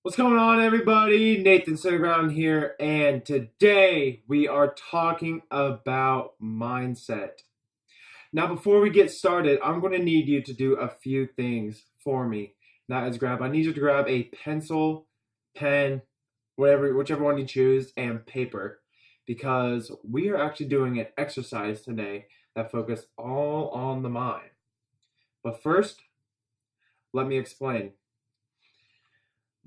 What's going on, everybody? Nathan Cinderground here, and today we are talking about mindset. Now, before we get started, I'm going to need you to do a few things for me. That is, I need you to grab a pencil, pen, whichever one you choose, and paper, because we are actually doing an exercise today that focuses all on the mind. But first, let me explain.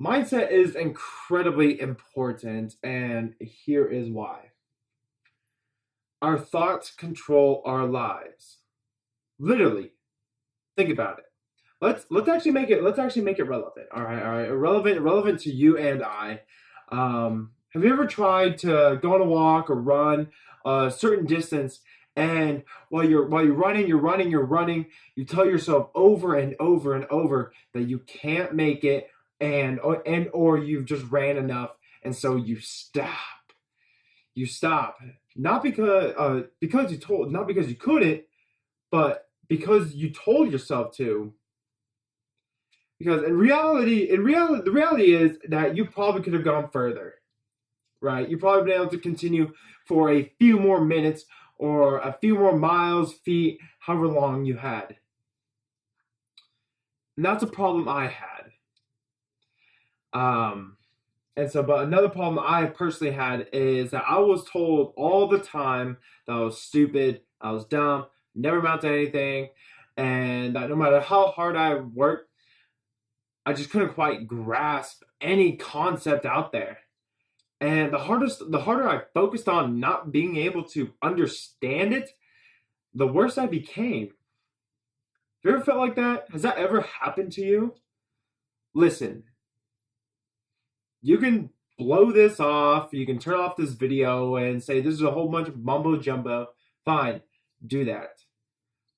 Mindset is incredibly important, and here is why. Our thoughts control our lives. Literally, think about it. Let's actually make it relevant. All right, relevant to you and I. Have you ever tried to go on a walk or run a certain distance, and while you're running, you tell yourself over and over and over that you can't make it, or you've just ran enough, and so you stop. You stop, not not because you couldn't, but because you told yourself to. Because the reality is that you probably could have gone further, right? You probably been able to continue for a few more minutes or a few more miles, feet, however long you had. And that's a problem I had. But another problem I personally had is that I was told all the time that I was stupid, I was dumb, never amount to anything, and that no matter how hard I worked, I just couldn't quite grasp any concept out there. And the harder I focused on not being able to understand it, the worse I became. Have you ever felt like that? Has that ever happened to you? Listen, you can blow this off. You can turn off this video and say this is a whole bunch of mumbo jumbo. Fine, do that.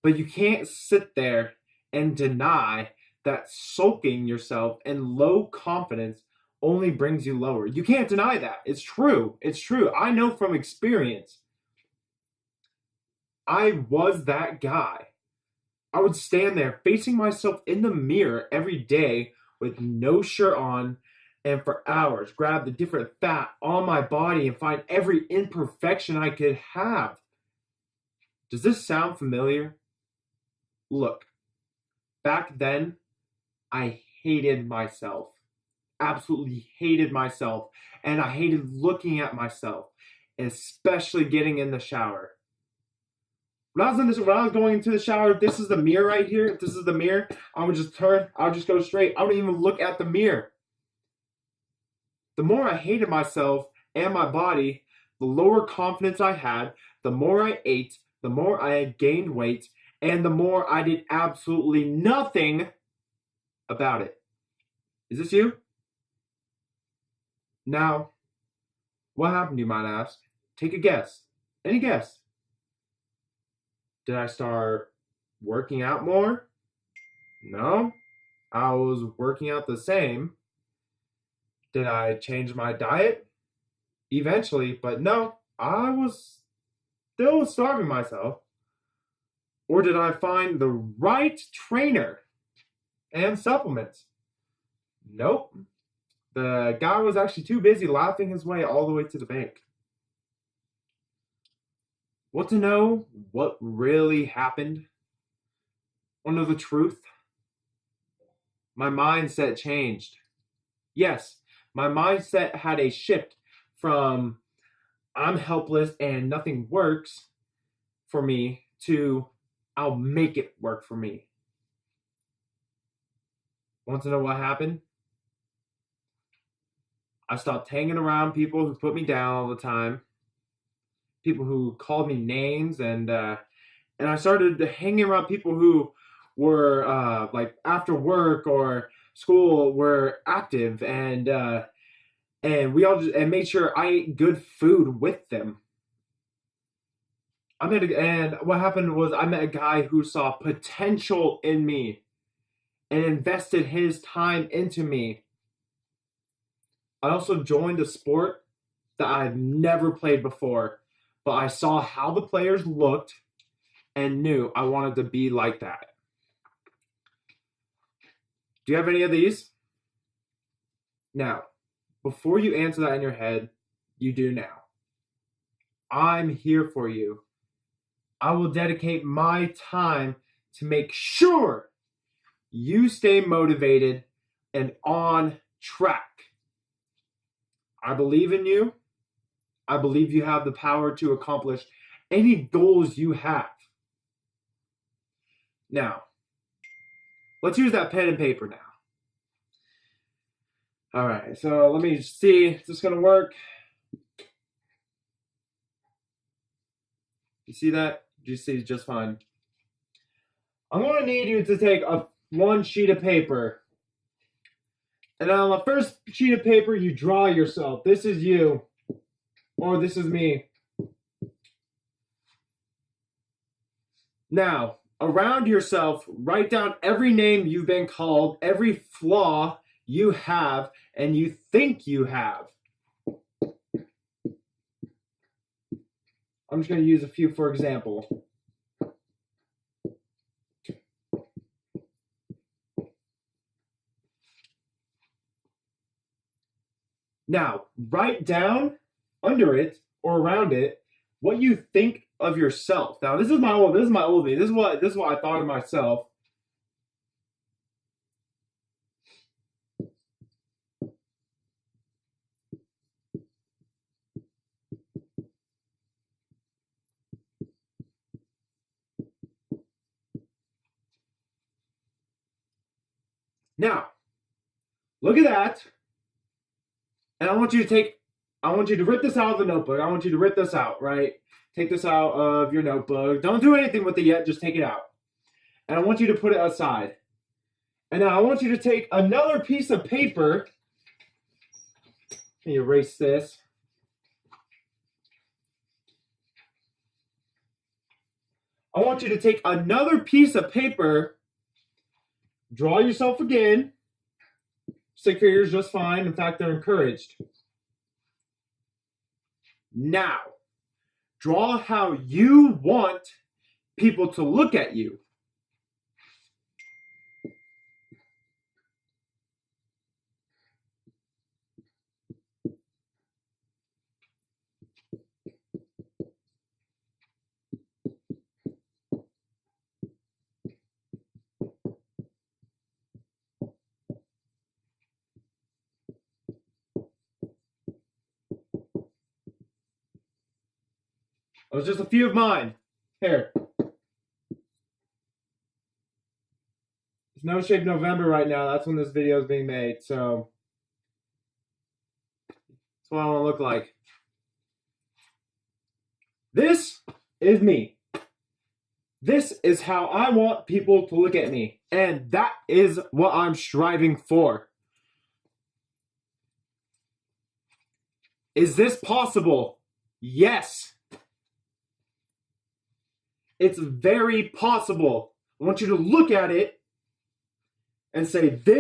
But you can't sit there and deny that sulking yourself and low confidence only brings you lower. You can't deny that. It's true. It's true. I know from experience. I was that guy. I would stand there facing myself in the mirror every day with no shirt on and for hours grab the different fat on my body and find every imperfection I could have. Does this sound familiar? Look, back then, I hated myself. Absolutely hated myself. And I hated looking at myself, especially getting in the shower. When I was going into the shower, this is the mirror right here. If this is the mirror, I would just go straight. I wouldn't even look at the mirror. The more I hated myself and my body, the lower confidence I had, the more I ate, the more I had gained weight, and the more I did absolutely nothing about it. Is this you? Now, what happened, you might ask? Take a guess. Any guess? Did I start working out more? No. I was working out the same. Did I change my diet? Eventually, but no, I was still starving myself. Or did I find the right trainer and supplements? Nope. The guy was actually too busy laughing his way all the way to the bank. Want to know what really happened? Want to know the truth? My mindset changed. Yes, my mindset had a shift from I'm helpless and nothing works for me to I'll make it work for me. Want to know what happened? I stopped hanging around people who put me down all the time, people who called me names, and I started hanging around people who were like after work or school were active, and we all just and made sure I ate good food with them. And what happened was I met a guy who saw potential in me and invested his time into me. I also joined a sport that I've never played before, but I saw how the players looked and knew I wanted to be like that. Do you have any of these? Now, before you answer that in your head, you do now. I'm here for you. I will dedicate my time to make sure you stay motivated and on track. I believe in you. I believe you have the power to accomplish any goals you have. Now, let's use that pen and paper now. All right, so let me see. Is this going to work? You see that? You see just fine. I'm going to need you to take one sheet of paper. And on the first sheet of paper, you draw yourself. This is you. Or this is me. Now, around yourself, write down every name you've been called, every flaw you have, and you think you have. I'm just going to use a few for example. Now, write down under it or around it what you think of yourself. Now, this is my old me. This is what I thought of myself. Now, look at that. And I want you to rip this out of the notebook. I want you to rip this out, right? Take this out of your notebook. Don't do anything with it yet. Just take it out. And I want you to put it aside. And now I want you to take another piece of paper. Let me erase this. I want you to take another piece of paper. Draw yourself again. Stick figures just fine. In fact, they're encouraged. Now, draw how you want people to look at you. It was just a few of mine. Here. It's No Shape November right now. That's when this video is being made. So that's what I want to look like. This is me. This is how I want people to look at me. And that is what I'm striving for. Is this possible? Yes. It's very possible. I want you to look at it and say, this